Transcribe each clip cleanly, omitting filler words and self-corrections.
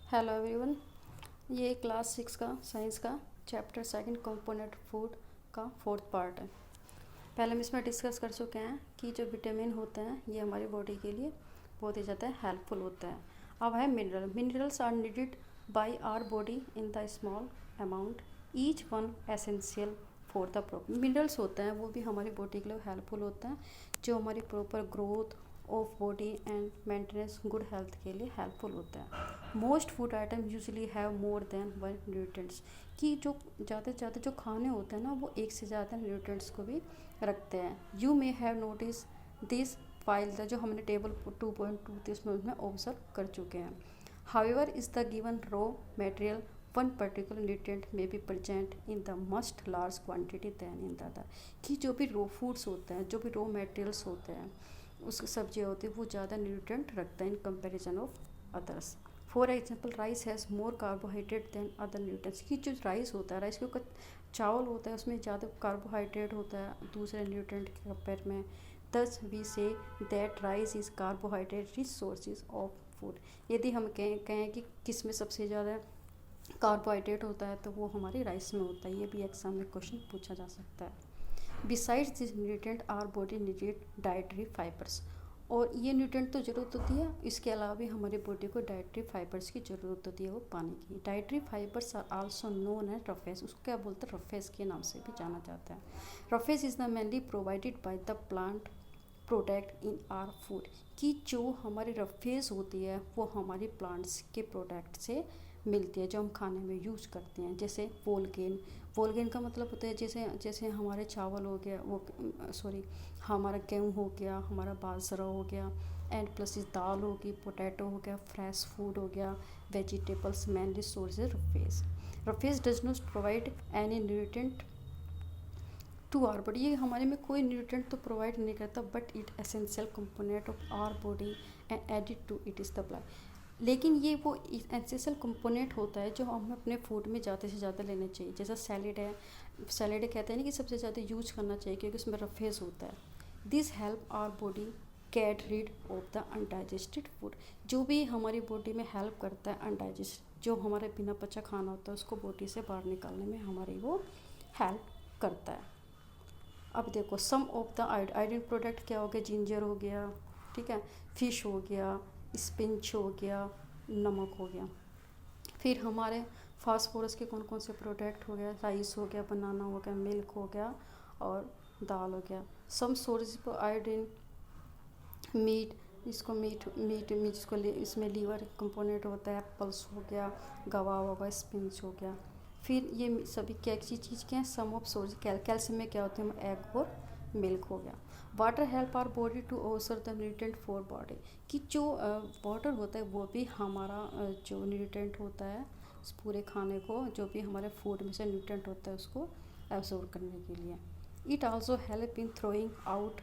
Hello everyone. ये class 6 का science का चैप्टर सेकंड कंपोनेंट फूड का फोर्थ पार्ट है। पहले हम इसमें डिस्कस कर चुके हैं कि जो विटामिन होते हैं ये हमारी बॉडी के लिए बहुत ही ज़्यादा हेल्पफुल होता है। अब है minerals are needed by our body in the small amount, each one essential for the proper. Minerals होते हैं वो भी हमारी बॉडी के लिए हेल्पफुल होते हैं, जो हमारी proper growth of body and maintenance good health के लिए हेल्पफुल होता है। Most food item usually have more than one nutrients, कि जो ज़्यादा से ज़्यादा जो खाने होते हैं ना वो एक से ज़्यादा न्यूट्रिएंट्स को भी रखते हैं। You may have notice this file the जो हमने टेबल 2.2 में ऑब्जर्व कर चुके हैं। However is the given raw material one particular nutrient में be present in the most large quantity than in the other, कि जो भी रॉ फूड्स होते हैं, जो भी रॉ मटेरियल्स होते हैं, उसकी सब्जियाँ होती है वो ज़्यादा न्यूट्रिएंट रखते हैं in comparison of others. For example rice has more carbohydrate than other nutrients, की जो राइस होता है, राइस के ऊपर चावल होता है उसमें ज़्यादा कार्बोहाइड्रेट होता है दूसरे न्यूट्रिएंट के कंपेयर में। Thus we say that rice is carbohydrate rich sources of food. यदि हम कहें कि किस में सबसे ज़्यादा कार्बोहाइड्रेट होता है तो वो हमारी राइस में होता है। ये भी एग्जाम में क्वेश्चन पूछा जा सकता है। Besides this nutrient our body needed dietary fibres, और ये न्यूट्रिएंट तो ज़रूरत होती है, इसके अलावा भी हमारी बॉडी को डाइटरी फाइबर्स की ज़रूरत होती है वो पानी की। Dietary fibres are also known as roughage, उसको क्या बोलते हैं, रफेज के नाम से भी जाना जाता है। Roughage is the mainly provided by the plant product in are food, कि जो हमारी रफेज होती है वो हमारी प्लांट्स के प्रोडक्ट से मिलती है जो हम खाने में यूज़ करते हैं। जैसे वोलगेन का मतलब होता है जैसे जैसे हमारे चावल हो गया, वो सॉरी हमारा गेहूँ हो गया, हमारा बाजरा हो गया, एंड प्लस दाल होगी, पोटैटो हो गया, फ्रेश फूड हो गया, vegetables mainly sources roughage. Roughage does not provide any nutrient to our body, ये हमारे में कोई न्यूट्रिएंट तो प्रोवाइड नहीं करता, but it essential component of our body and added to it is the blood. लेकिन ये वो एसेंशियल कंपोनेंट होता है जो हमें अपने फूड में ज़्यादा से ज़्यादा लेना चाहिए। जैसा सैलेड है, सैलेड कहते हैं ना कि सबसे ज़्यादा यूज करना चाहिए क्योंकि उसमें रफेज होता है। This help our body get rid of the undigested food, जो भी हमारी बॉडी में हेल्प करता है अनडाइजेस्ट, जो हमारे बिना पचा खाना होता है उसको बॉडी से बाहर निकालने में हमारी वो हेल्प करता है। अब देखो सम ऑफ द आयोडीन प्रोडक्ट क्या हो गया, जिंजर हो गया, ठीक है, फिश हो गया, स्पिंच हो गया, नमक हो गया। फिर हमारे फास्फोरस के कौन कौन से प्रोडक्ट हो गया, राइस हो गया, बनाना हो गया, मिल्क हो गया और दाल हो गया। Some source of iodine meat, इसको मीट जिसको इसमें लीवर कंपोनेंट होता है, एप्पल्स हो गया, गवावा हो गया, स्पिंच हो गया। फिर ये सभी क्या चीज़ क्या है, सम ऑफ सोर्स कैल्शियम में क्या होते हैं, एग और मिल्क हो गया। Water help our body to absorb the nutrient for body, कि जो वाटर होता है वो भी हमारा जो न्यूट्रिएंट होता है उस पूरे खाने को, जो भी हमारे फूड में से न्यूट्रिएंट होता है उसको एब्जॉर्ब करने के लिए। It also help in throwing out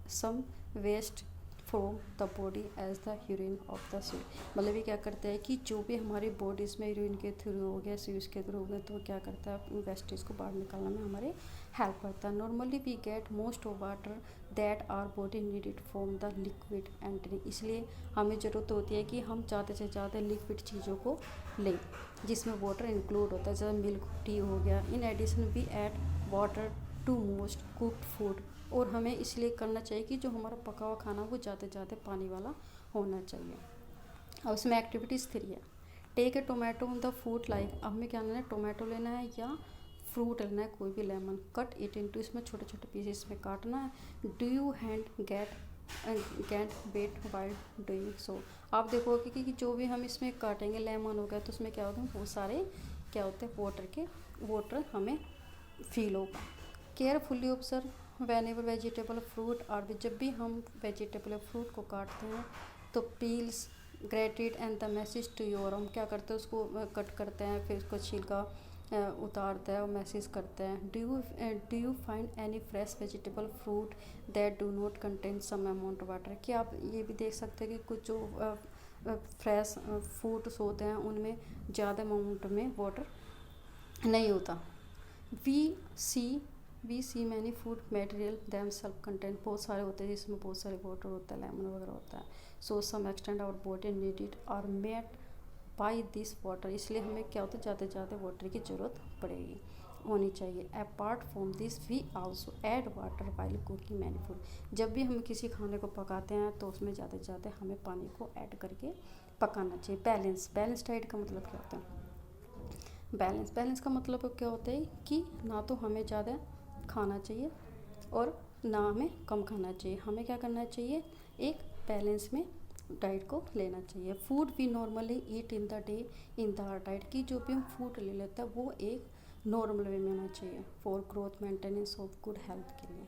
some waste from the body as the urine of the seed, मतलब ये क्या करता है कि जो भी हमारी बॉडीज़ में यूरिन के थ्रू हो गया, सीज के थ्रू हो गया, तो क्या करता है वेस्टेज को बाहर निकालने में हमारे हेल्प करता है। Normally we get most of water that our body needed from the liquid and drink, इसलिए हमें ज़रूरत होती है कि हम ज़्यादा से ज़्यादा लिक्विड चीज़ों को लें जिसमें वाटर इंक्लूड होता है, जैसे मिल्क, टी हो गया। In addition we add water to most cooked food, और हमें इसलिए करना चाहिए कि जो हमारा पका हुआ खाना वो ज़्यादा से ज़्यादा पानी वाला होना चाहिए। और उसमें एक्टिविटीज़ 3 है। Take a tomato on the food, like हमें क्या लेना है, टोमेटो लेना है या फ्रूट लेना है, कोई भी लेमन, कट इट इनटू, इसमें छोटे छोटे पीसेस में काटना है। Do you hand get wet while doing so, आप देखोगे कि जो भी हम इसमें काटेंगे, लेमन हो गया तो उसमें क्या होगा, बहुत सारे क्या होते हैं वाटर हमें फील होगा। Carefully observe when ever vegetable fruit, और जब भी हम वेजिटेबल फ्रूट को काटते हैं तो peels grated and the massage to your, हम क्या करते हैं उसको कट करते हैं, फिर उसको छिलका उतारते हैं और मैसेज करते हैं। Do you find any fresh vegetable fruit that do not contain some amount water, कि आप ये भी देख सकते हैं कि कुछ जो फ्रेश फ्रूट्स होते हैं उनमें ज़्यादा अमाउंट में वाटर नहीं होता। We see many food material them self content, बहुत सारे होते हैं जिसमें बहुत सारे वाटर होता है, लेमन वगैरह होता है। So some extent our body need it और मेट बाई दिस वाटर, इसलिए हमें क्या होता है ज़्यादा से ज़्यादा वाटर की ज़रूरत पड़ेगी होनी चाहिए। Apart from this we also add water while cooking many food, जब भी हम किसी खाने को पकाते हैं तो उसमें ज़्यादा से ज़्यादा हमें पानी को ऐड करके पकाना चाहिए। बैलेंस डाइट का मतलब क्या होता है? बैलेंस का मतलब क्या होता है कि ना तो हमें ज़्यादा खाना चाहिए और ना हमें कम खाना चाहिए। हमें क्या करना चाहिए, एक बैलेंस में डाइट को लेना चाहिए। Food we normally eat in the day in the diet, की जो भी हम फूड ले लेते हैं वो एक नॉर्मल वे में होना चाहिए for growth maintenance of good health के लिए।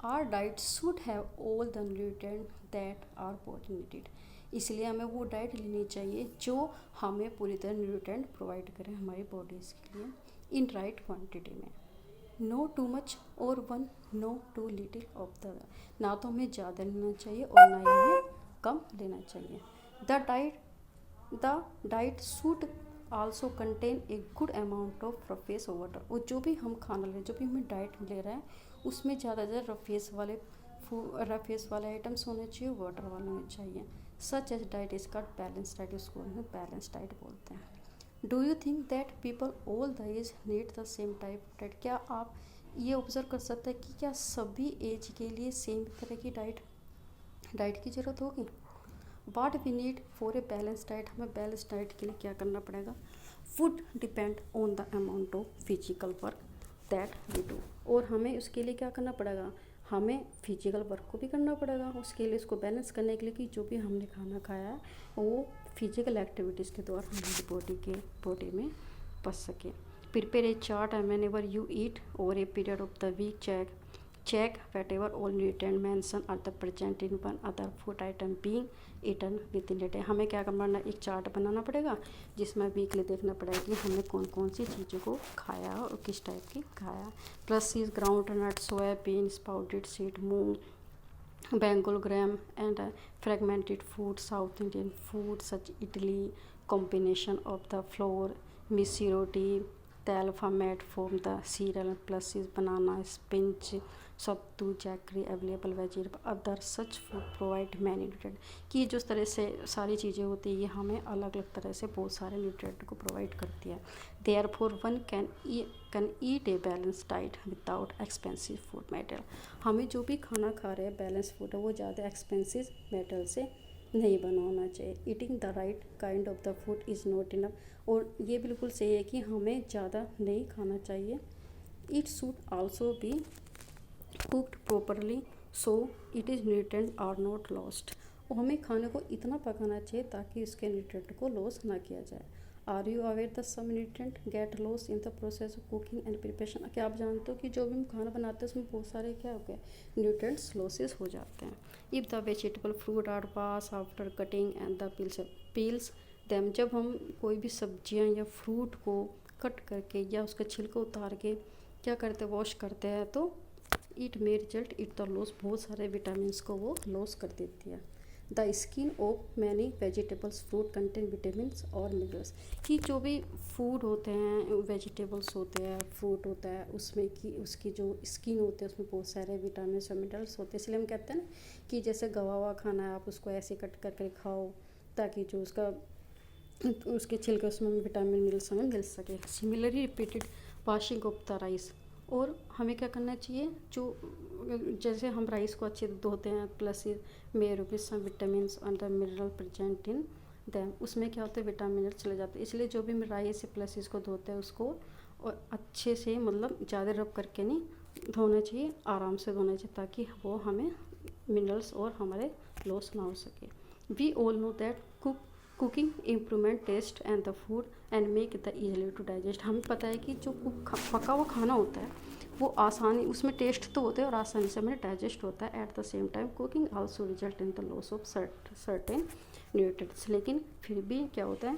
Are diet should have all the nutrient that our body needed, इसलिए हमें वो डाइट लेनी चाहिए जो हमें पूरी तरह न्यूट्रिएंट प्रोवाइड करें हमारी बॉडीज़ के लिए इन राइट क्वांटिटी में। नो टू मच और one no too little of the, ना तो हमें ज़्यादा लेना चाहिए और ना ही हमें कम लेना चाहिए। The diet should also contain a good amount of roughage water, और जो भी हम खाना ले, जो भी हमें डाइट ले रहे हैं उसमें ज़्यादा से ज़्यादा रफेस वाले आइटम्स होने चाहिए, वाटर वाले होने चाहिए। Such as diet is called balance diet, उसको हम बैलेंस डाइट बोलते हैं। Do you think that people all the age need the same type diet, क्या आप ये ऑब्जर्व कर सकते हैं कि क्या सभी एज के लिए सेम तरह की डाइट की ज़रूरत होगी? What we need for a balance diet, हमें बैलेंस डाइट के लिए क्या करना पड़ेगा? Food depend on the amount of physical work that we do, और हमें उसके लिए क्या करना पड़ेगा, हमें फिजिकल वर्क को भी करना पड़ेगा उसके लिए, इसको बैलेंस करने के लिए कि जो भी हमने खाना खाया है वो फिजिकल एक्टिविटीज़ के द्वारा हमारी बॉडी में बच सके। Prepare a chart and whenever you eat over a period of the week, check whatever all nutrient mentioned are the present in one other food item being eaten within a day। हमें क्या करना, एक chart बनाना पड़ेगा जिसमें weekly देखना पड़ेगा कि हमने कौन कौन सी चीज़ों को खाया और किस टाइप की खाया। Plus is groundnut, soybean, sprouted seed, moong, bengal gram and fermented food, south Indian food such idli, combination of the flour, missi roti, तेलफा made from the cereal, plus is banana, spinach, sattu, jaggery, available vegetable, other such food provide many nutrient, कि जो तरह से सारी चीज़ें होती है ये हमें अलग अलग तरह से बहुत सारे न्यूट्रिएंट को प्रोवाइड करती है। Therefore one can eat A balance diet without expensive food material, हमें जो भी खाना खा रहे हैं बैलेंस फूड है वो ज़्यादा एक्सपेंसिव मेटेरियल से नहीं बना होना चाहिए। Eating the right kind of the food is not enough, और ये बिल्कुल सही है कि हमें ज़्यादा नहीं खाना चाहिए। It should also be cooked properly so it is nutrient are not lost, और हमें खाने को इतना पकाना चाहिए ताकि उसके न्यूट्रिएंट को लॉस ना किया जाए। Are you aware the some nutrient get loss in the process of cooking and preparation, क्या आप जानते हो कि जो भी हम खाना बनाते हैं उसमें बहुत सारे क्या हो गए न्यूट्रिएंट्स लॉसेस हो जाते हैं। If the vegetable fruit are pass after cutting and the peels them, जब हम कोई भी सब्जियां या फ्रूट को कट करके या उसका छिलका उतार के क्या करते हैं, वॉश करते हैं, तो it may result it the loss, बहुत सारे विटामिन को वो लॉस कर देती है। The skin of many vegetables fruit contain vitamins और मिनरल्स, कि जो भी फूड होते हैं, वेजिटेबल्स होते हैं, फ्रूट होता है, उसमें की उसकी जो स्किन होती है उसमें बहुत सारे विटामिन और मिनरल्स होते हैं। इसलिए हम कहते हैं ना कि जैसे गवा हुआ खाना है आप उसको ऐसे कट करके खाओ ताकि जो उसके छिलके उसमें विटामिन मिनरल्स हमें मिल सके। Similarly repeated washing of the rice, और हमें क्या करना चाहिए, जो जैसे हम राइस को अच्छे से धोते हैं, प्लस मेरे भी some vitamin and the mineral present in them, उसमें क्या होता है विटामिन चले जाते हैं। इसलिए जो भी हम राइस प्लस इसको धोते हैं उसको और अच्छे से मतलब ज़्यादा रब करके नहीं धोना चाहिए, आराम से धोना चाहिए ताकि वो हमें मिनरल्स और हमारे लॉस ना हो सके। We all know that cooking improvement taste and the food and make the easily to digest, हमें पता है कि जो पका हुआ खाना होता है वो आसानी, उसमें टेस्ट तो होता है और आसानी से हमें डाइजेस्ट होता है। At the same time cooking also result in the loss of certain nutrients, लेकिन फिर भी क्या होता है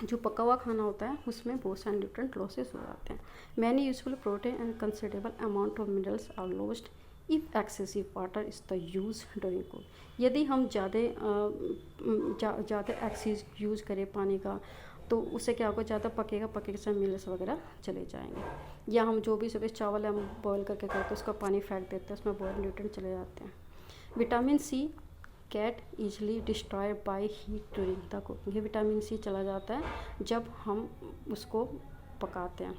जो पका हुआ खाना होता है उसमें बहुत सारे न्यूट्रिएंट लॉसेस हो जाते हैं। Many useful protein and considerable amount of minerals are lost if excessive water is the use during cook, यदि हम ज़्यादा एक्सेस यूज़ करें पानी का तो उससे क्या होगा, ज़्यादा पकेगा से मिनरल्स वगैरह चले जाएंगे। या हम जो भी सुबह चावल हम बॉईल करके खाते हैं उसका पानी फेंक देते हैं, उसमें बहुत न्यूट्रिएंट चले जाते हैं। Vitamin C get easily destroyed by heat during the cooking. ये विटामिन सी चला जाता है जब हम उसको पकाते हैं।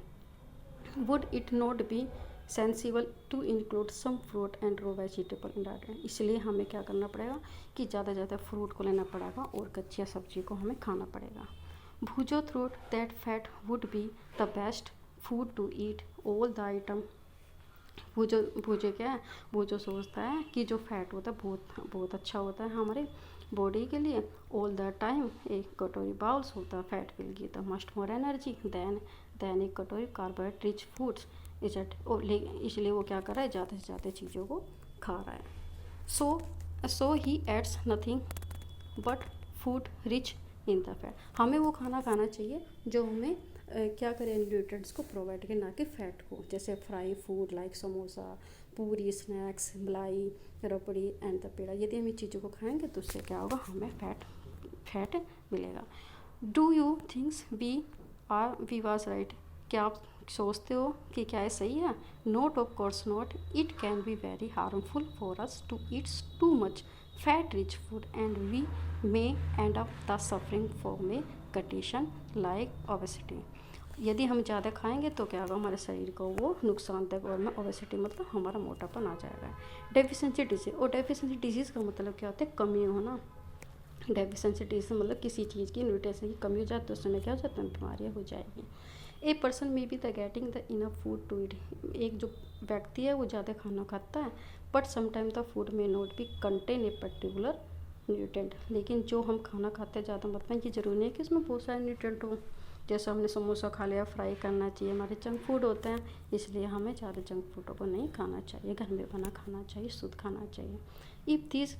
Would it not be sensible to include some fruit and raw vegetable in diet, इसलिए हमें क्या करना पड़ेगा कि ज़्यादा ज़्यादा फ्रूट को लेना पड़ेगा और कच्ची सब्जी को हमें खाना पड़ेगा। भूजो थ्रूट that fat would be the best food to eat all the item. भूजो क्या है, भूजो सोचता है कि जो फैट होता है बहुत बहुत अच्छा होता है हमारे बॉडी के लिए। ऑल द टाइम एक कटोरी बाउल्स होता है fat will give the must more energy than एक कटोरी carbohydrate rich foods is eat. इसलिए वो क्या कर रहा है, ज़्यादा से ज़्यादा चीज़ों को खा रहा है। So he eats nothing but food rich in the fat. हमें वो खाना खाना चाहिए जो हमें क्या करें, न्यूट्रिएंट्स को प्रोवाइड करें, ना कि फैट को। जैसे फ्राई फूड लाइक समोसा, पूरी, स्नैक्स, मलाई, रबड़ी एंड द पेड़ा। यदि हम इन चीज़ों को खाएंगे तो उससे क्या होगा, हमें फैट मिलेगा। Do you thinks we was right? क्या आप सोचते हो कि क्या ये सही है? Not, of course not. It can be very harmful for us to eat too much fat rich food and we may end up the suffering from a condition like obesity. यदि हम ज़्यादा खाएंगे तो क्या होगा, हमारे शरीर को वो नुकसानदायक और में ओबेसिटी मतलब हमारा मोटापन आ जाएगा। डेफिशिएंसी डिजीज, और डेफिशिएंसी डिजीज़ का मतलब क्या होता है, कमी होना। डेफिशिएंसी डिजीज मतलब किसी चीज़ की न्यूट्रिशन की कमी हो जाए तो उस समय क्या हो जाता है, बीमारियाँ हो जाएगी। A person may be the getting the enough food to eat. एक जो व्यक्ति है वो ज़्यादा खाना खाता है but sometime the food may not be contain a particular nutrient. लेकिन जो हम खाना खाते हैं ज़्यादा मतलब ये ज़रूरी नहीं है कि उसमें बहुत सारे न्यूट्रेंट हो। जैसे हमने समोसा खा लिया, फ्राई करना चाहिए, हमारे जंक फूड होते हैं, इसलिए हमें ज़्यादा जंक फूडों को नहीं खाना चाहिए, घर में बना खाना चाहिए, शुद्ध खाना चाहिए। If this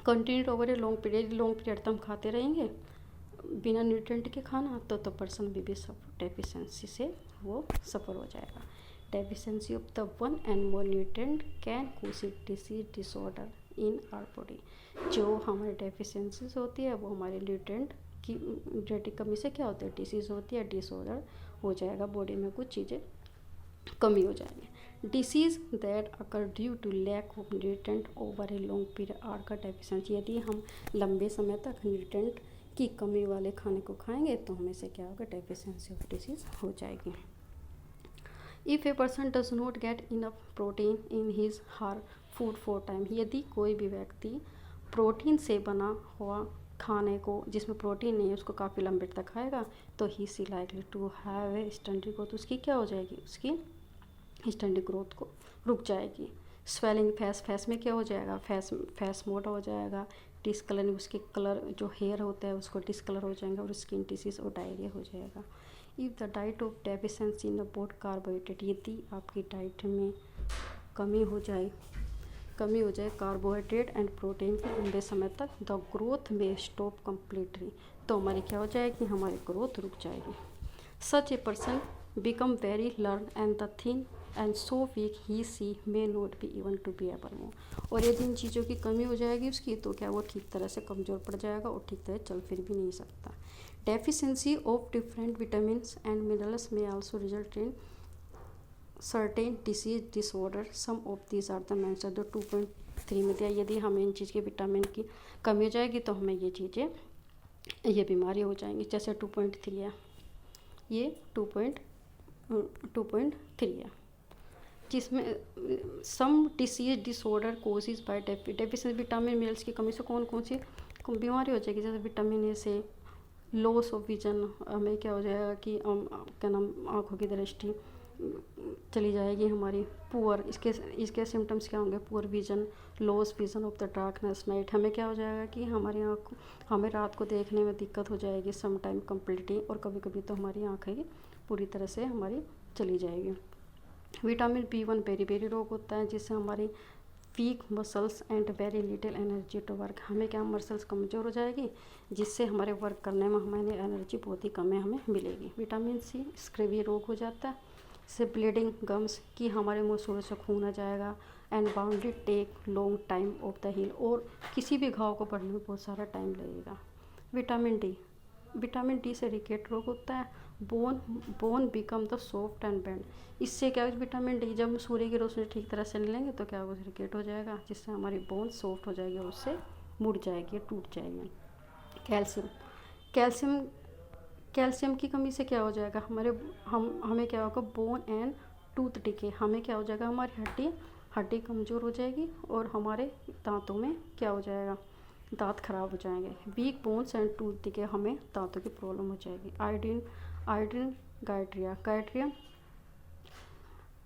continued over a long period तो हम खाते रहेंगे बिना न्यूट्रेंट के खाना तो पर्सन भी सफर डेफिशिएंसी से वो सफ़र हो जाएगा। Deficiency of the one and more nutrient can cause disease disorder in our body. जो हमारी डेफिशिएंसीज होती है वो हमारे न्यूट्रेंट की कमी से क्या होता है, डिसीज़ होती है, डिसऑर्डर हो जाएगा, बॉडी में कुछ चीज़ें कमी हो जाएंगी। Disease that occur due to lack of nutrient over a long period are का डेफिशिएंसी। यदि हम लंबे समय तक न्यूट्रेंट की कमी वाले खाने को खाएंगे तो हमें से क्या होगा, डेफिशिएंसी ऑफ डिसीज़ हो जाएगी। If a person does not get enough protein in his her food for time. यदि कोई भी व्यक्ति प्रोटीन से बना हुआ खाने को जिसमें प्रोटीन नहीं है उसको काफ़ी लंबे तक खाएगा तो he is likely to have a stunting growth. उसकी क्या हो जाएगी, उसकी स्टंडिंग ग्रोथ को रुक जाएगी। स्वेलिंग फेस में क्या हो जाएगा, फेस मोटा हो जाएगा। डिसकलरिंग, उसके कलर जो हेयर होता है उसको डिसकलर हो जाएगा और स्किन डिसीज और डायरिया हो जाएगा। If the diet of deficiency in the both carbohydrate, यदि आपकी डाइट में कमी हो जाए कार्बोहाइड्रेट एंड प्रोटीन के लंबे समय तक, the growth may stop completely, तो हमारी क्या हो जाएगी, हमारी ग्रोथ रुक जाएगी। Such a person become very lean and the thin and so weak he is may not be even to be able move. और यदि इन चीज़ों की कमी हो जाएगी उसकी तो क्या वो ठीक तरह से कमज़ोर पड़ जाएगा और ठीक तरह चल फिर भी नहीं सकता। Deficiency of different vitamins and minerals may also result in certain disease disorder. Some of these are the mention जो 2.3 में दिया। यदि हमें इन चीज़ के विटामिन की कमी हो जाएगी तो हमें ये बीमारी हो जाएंगी। जैसे 2.3 है, ये 2.3 है, जिसमें some disease disorder causes by deficiency vitamin minerals की कमी से कौन कौन सी बीमारी हो जाएगी। जैसे विटामिन ए से लॉस ऑफ विजन, हमें क्या हो जाएगा कि क्या नाम, आँखों की दृष्टि चली जाएगी हमारी। पुअर, इसके सिम्टम्स क्या होंगे, poor vision, loss vision of the darkness night. हमें क्या हो जाएगा कि हमें रात को देखने में दिक्कत हो जाएगी सम टाइम कम्प्लीटली, और कभी कभी तो हमारी आँखें पूरी तरह से हमारी चली जाएगी। विटामिन B1 बेरी रोग होता है जिससे हमारी weak muscles and very little energy to work. हमें क्या, मसल्स कमज़ोर हो जाएगी जिससे हमारे वर्क करने में हमारी एनर्जी बहुत ही कम है हमें मिलेगी। विटामिन C स्क्रेवी रोग हो जाता है, से ब्लीडिंग गम्स की हमारे मूँछों से खून आ जाएगा। And boundary take long time of the heal, और किसी भी घाव को बढ़ने में बहुत सारा टाइम लगेगा। विटामिन डी से रिकेट रोग होता है, bone become the soft and bend. इससे क्या है, विटामिन डी जब सूर्य की रोशनी ठीक तरह से नहीं लेंगे तो क्या होगा, रिकेट हो जाएगा जिससे हमारी बोन सॉफ्ट हो जाएगी और उससे मुड़ जाएगी, टूट जाएगी। कैल्शियम कैल्शियम कैल्शियम की कमी से क्या हो जाएगा, हमें क्या होगा, बोन एंड टूथ डिके, हमें क्या हो जाएगा, हमारी हड्डी कमज़ोर हो जाएगी और हमारे दांतों में क्या हो जाएगा, दांत खराब हो जाएंगे। Weak bones and tooth decay, हमें दांतों की प्रॉब्लम हो जाएगी। आयोडीन गाइड्रिया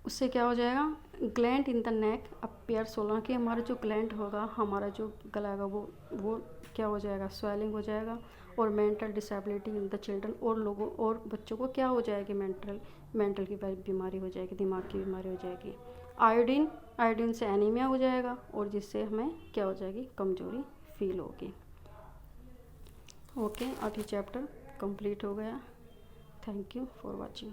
उससे क्या हो जाएगा, gland in the neck appear solar, कि हमारा जो ग्लैंड होगा, हमारा जो गला होगा वो क्या हो जाएगा, स्वेलिंग हो जाएगा। और mental disability in the children, और लोगों और बच्चों को क्या हो जाएगी, मेंटल की बीमारी हो जाएगी, दिमाग की बीमारी हो जाएगी। आयोडीन से एनीमिया हो जाएगा और जिससे हमें क्या हो जाएगी, कमजोरी फील होगी। ओके, अब ये चैप्टर कंप्लीट हो गया। Thank you for watching.